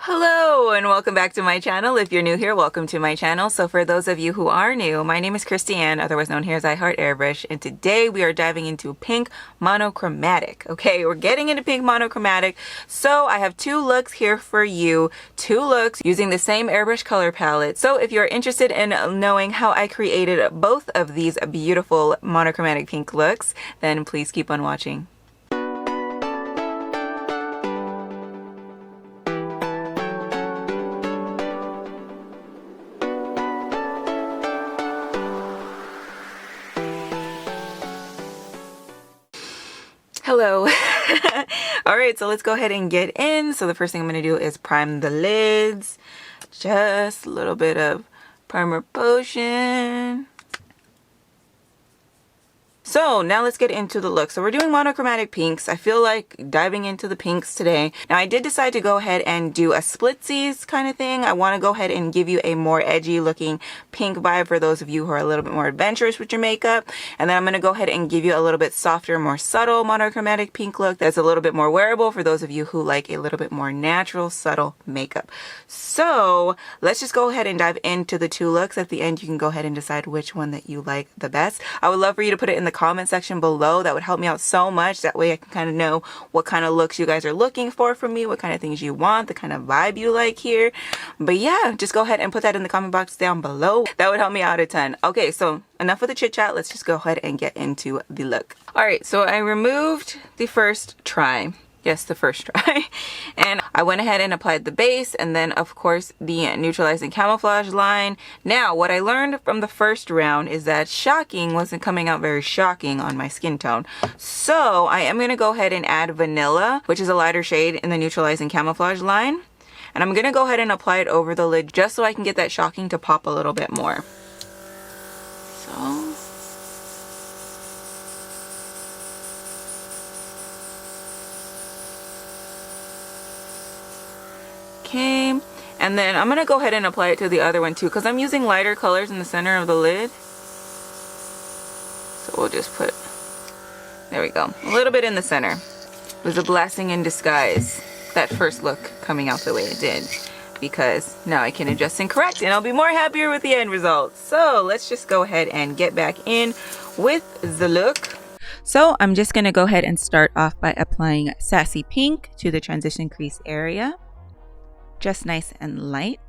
Hello and welcome back to my channel. If you're new here, welcome to my channel. So for those of you who are new, my name is Christiane, otherwise known here as IHeartAirbrush, and today we are diving into pink monochromatic. Okay, we're getting into pink monochromatic. So I have two looks here for you, two looks using the same airbrush color palette. So if you're interested in knowing how I created both of these beautiful monochromatic pink looks, then please keep on watching. Hello. All right, so let's go ahead and get in. So the first thing I'm going to do is prime the lids. Just a little bit of primer potion. So now let's get into the look. So we're doing monochromatic pinks. I feel like diving into the pinks today. Now I did decide to go ahead and do a splitsies kind of thing. I want to go ahead and give you a more edgy looking pink vibe for those of you who are a little bit more adventurous with your makeup. And then I'm going to go ahead and give you a little bit softer, more subtle monochromatic pink look that's a little bit more wearable for those of you who like a little bit more natural, subtle makeup. So let's just go ahead and dive into the two looks. At the end, you can go ahead and decide which one that you like the best. I would love for you to put it in the comment section below. That would help me out so much. That way I can kind of know what kind of looks you guys are looking for from me, what kind of things you want, the kind of vibe you like here. But yeah, just go ahead and put that in the comment box down below. That would help me out a ton. Okay, so enough with the chit chat. Let's just go ahead and get into the look. All right, so I removed the first try. Yes, the first try. And I went ahead and applied the base and then of course the Neutralize and Camouflage line. Now what I learned from the first round is that shocking wasn't coming out very shocking on my skin tone. So I am going to go ahead and add Vanilla, which is a lighter shade in the Neutralize and Camouflage line. And I'm going to go ahead and apply it over the lid just so I can get that shocking to pop a little bit more. So okay, and then I'm gonna go ahead and apply it to the other one too because I'm using lighter colors in the center of the lid. So we'll just put, there we go, a little bit in the center. It was a blessing in disguise, that first look coming out the way it did, because now I can adjust and correct and I'll be more happier with the end result. So let's just go ahead and get back in with the look. So I'm just gonna go ahead and start off by applying Sassy Pink to the transition crease area. Just nice and light.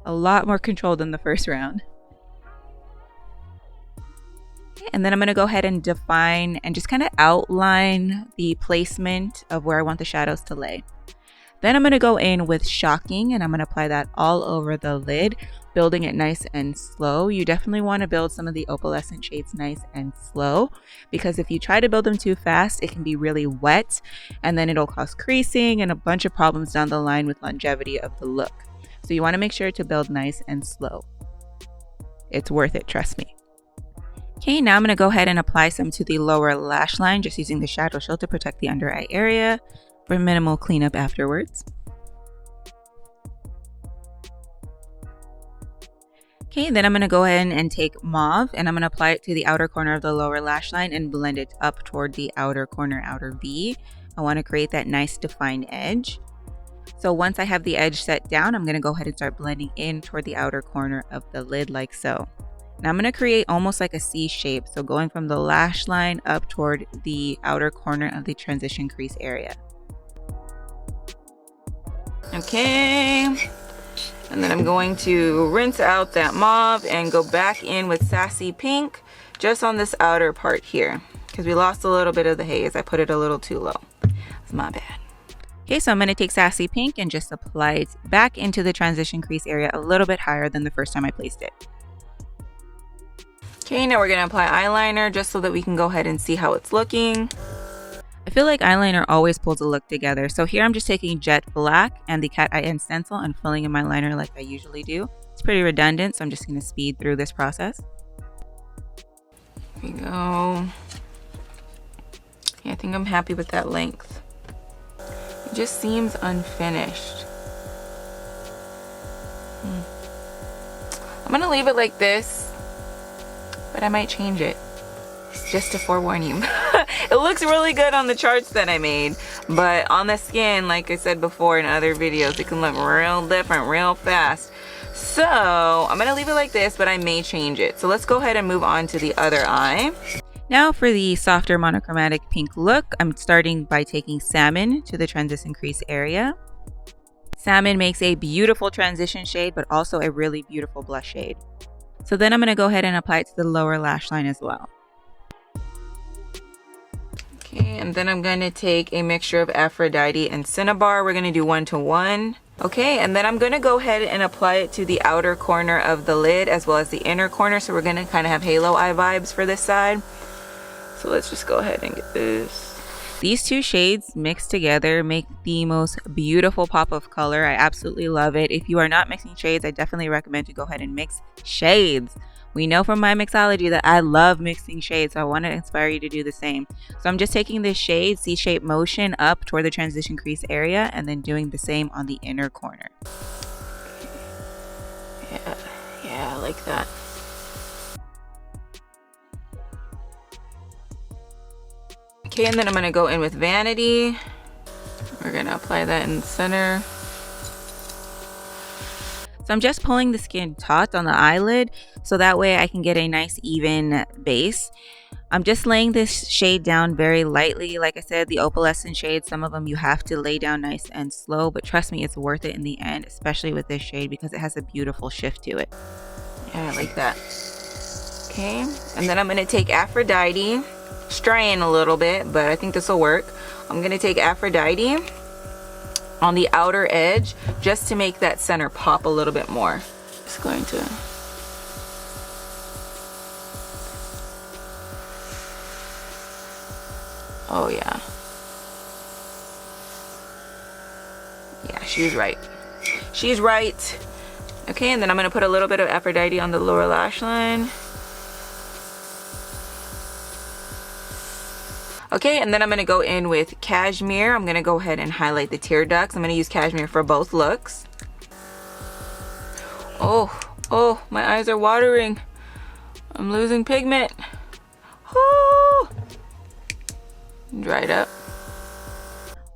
A lot more controlled than the first round. And then I'm going to go ahead and define and just kind of outline the placement of where I want the shadows to lay. Then I'm going to go in with shocking and I'm going to apply that all over the lid, building it nice and slow. You definitely want to build some of the opalescent shades nice and slow because if you try to build them too fast, it can be really wet and then it'll cause creasing and a bunch of problems down the line with longevity of the look. So you want to make sure to build nice and slow. It's worth it, trust me. Okay, now I'm going to go ahead and apply some to the lower lash line, just using the shadow shield to protect the under eye area for minimal cleanup afterwards. Okay, then I'm going to go ahead and take Mauve and I'm going to apply it to the outer corner of the lower lash line and blend it up toward the outer corner, outer V. I want to create that nice defined edge. So once I have the edge set down, I'm going to go ahead and start blending in toward the outer corner of the lid like so. Now I'm going to create almost like a C shape. So going from the lash line up toward the outer corner of the transition crease area. Okay, and then I'm going to rinse out that mauve and go back in with Sassy Pink just on this outer part here because we lost a little bit of the haze. I put it a little too low. It's my bad. Okay, so I'm going to take Sassy Pink and just apply it back into the transition crease area a little bit higher than the first time I placed it. Okay, now we're going to apply eyeliner just so that we can go ahead and see how it's looking. I feel like eyeliner always pulls a look together. So here I'm just taking Jet Black and the Cat Eye stencil and filling in my liner like I usually do. It's pretty redundant, so I'm just going to speed through this process. Here we go. Yeah, I think I'm happy with that length. It just seems unfinished. I'm going to leave it like this, but I might change it. Just to forewarn you. It looks really good on the charts that I made, But on the skin, like I said before in other videos, it can look real different real fast. So I'm gonna leave it like this, but I may change it. So let's go ahead and move on to the other eye. Now for the softer monochromatic pink look, I'm starting by taking Salmon to the transition crease area. Salmon makes a beautiful transition shade, but also a really beautiful blush shade. So then I'm going to go ahead and apply it to the lower lash line as well. Okay, and then I'm going to take a mixture of Aphrodite and Cinnabar. We're going to do 1-to-1. Okay, and then I'm going to go ahead and apply it to the outer corner of the lid as well as the inner corner. So we're going to kind of have halo eye vibes for this side. So let's just go ahead and get this. These two shades mixed together make the most beautiful pop of color. I absolutely love it. If you are not mixing shades, I definitely recommend to go ahead and mix shades. We know from my mixology that I love mixing shades, so I want to inspire you to do the same. So I'm just taking this shade, C-shape motion, up toward the transition crease area and then doing the same on the inner corner. Yeah, I like that. Okay, and then I'm going to go in with Vanity. We're going to apply that in the center. So I'm just pulling the skin taut on the eyelid so that way I can get a nice even base. I'm just laying this shade down very lightly. Like I said, the opalescent shades, some of them you have to lay down nice and slow, but trust me, it's worth it in the end, especially with this shade because it has a beautiful shift to it. Yeah, I like that. Okay, and then I'm going to take Aphrodite. Straying a little bit, but I think this will work. I'm gonna take Aphrodite on the outer edge just to make that center pop a little bit more. Just going to oh yeah, she's right, okay, and then I'm gonna put a little bit of Aphrodite on the lower lash line. Okay, and then I'm going to go in with Cashmere. I'm going to go ahead and highlight the tear ducts. I'm going to use Cashmere for both looks. Oh, my eyes are watering. I'm losing pigment. Oh, dried up.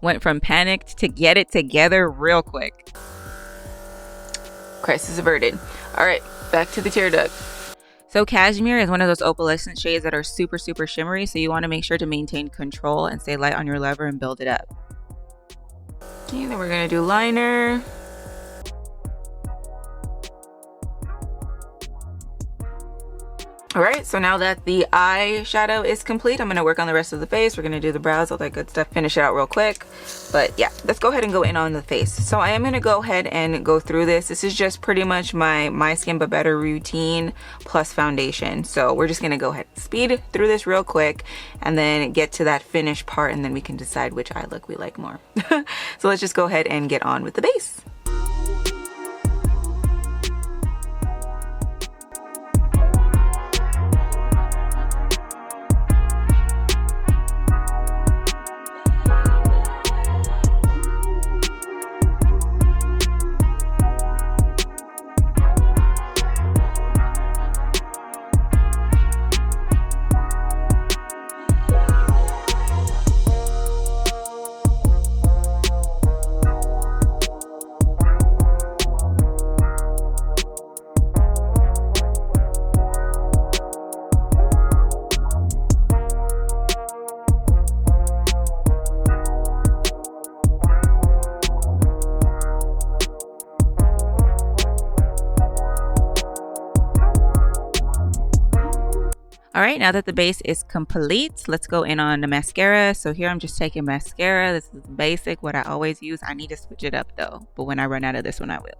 Went from panicked to get it together real quick. Crisis averted. All right, back to the tear duct. So Cashmere is one of those opalescent shades that are super shimmery, so you want to make sure to maintain control and stay light on your lever and build it up. Okay, then we're going to do liner. Alright, so now that the eyeshadow is complete, I'm going to work on the rest of the face. We're going to do the brows, all that good stuff, finish it out real quick. But yeah, let's go ahead and go in on the face. So I am going to go ahead and go through this. This is just pretty much my Skin But Better routine plus foundation. So we're just going to go ahead and speed through this real quick and then get to that finished part, and then we can decide which eye look we like more. So let's just go ahead and get on with the base. Alright, now that the base is complete, let's go in on the mascara. So here I'm just taking mascara. This is basic, what I always use. I need to switch it up though, but when I run out of this one, I will.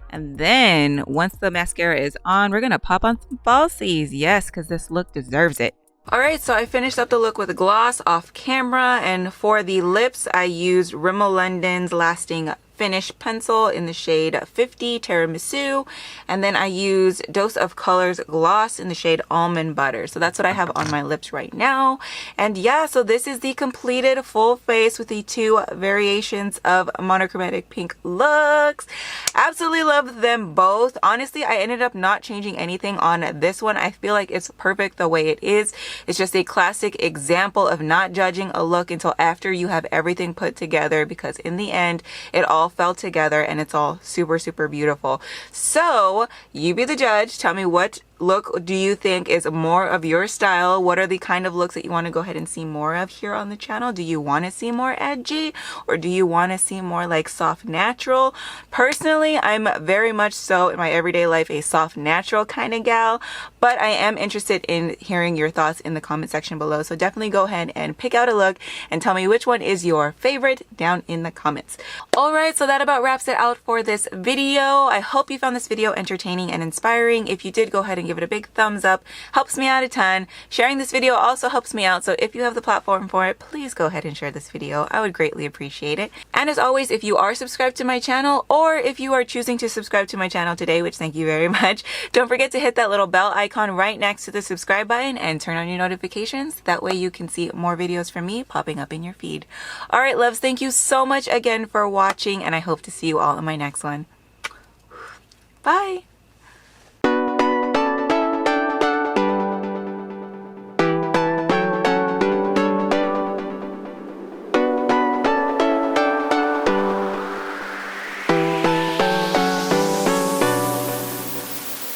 And then once the mascara is on, we're going to pop on some falsies. Yes, because this look deserves it. Alright, so I finished up the look with a gloss off camera, and for the lips I used Rimmel London's Lasting Finish Pencil in the shade 50 Tiramisu. And then I use Dose of Colors Gloss in the shade Almond Butter. So that's what I have on my lips right now. And yeah, so this is the completed full face with the 2 variations of monochromatic pink looks. Absolutely love them both. Honestly, I ended up not changing anything on this one. I feel like it's perfect the way it is. It's just a classic example of not judging a look until after you have everything put together, because in the end, it all fell together and it's all super, super beautiful. So you be the judge. Tell me, what look do you think is more of your style? What are the kind of looks that you want to go ahead and see more of here on the channel? Do you want to see more edgy, or do you want to see more like soft natural? Personally, I'm very much so in my everyday life a soft natural kind of gal, but I am interested in hearing your thoughts in the comment section below. So definitely go ahead and pick out a look and tell me which one is your favorite down in the comments. Alright, so that about wraps it out for this video. I hope you found this video entertaining and inspiring. If you did, go ahead and give it a big thumbs up. Helps me out a ton. Sharing this video also helps me out, so if you have the platform for it, please go ahead and share this video. I would greatly appreciate it. And as always, if you are subscribed to my channel, or if you are choosing to subscribe to my channel today, which thank you very much, don't forget to hit that little bell icon right next to the subscribe button and turn on your notifications. That way you can see more videos from me popping up in your feed. Alright loves, thank you so much again for watching, and I hope to see you all in my next one. Bye!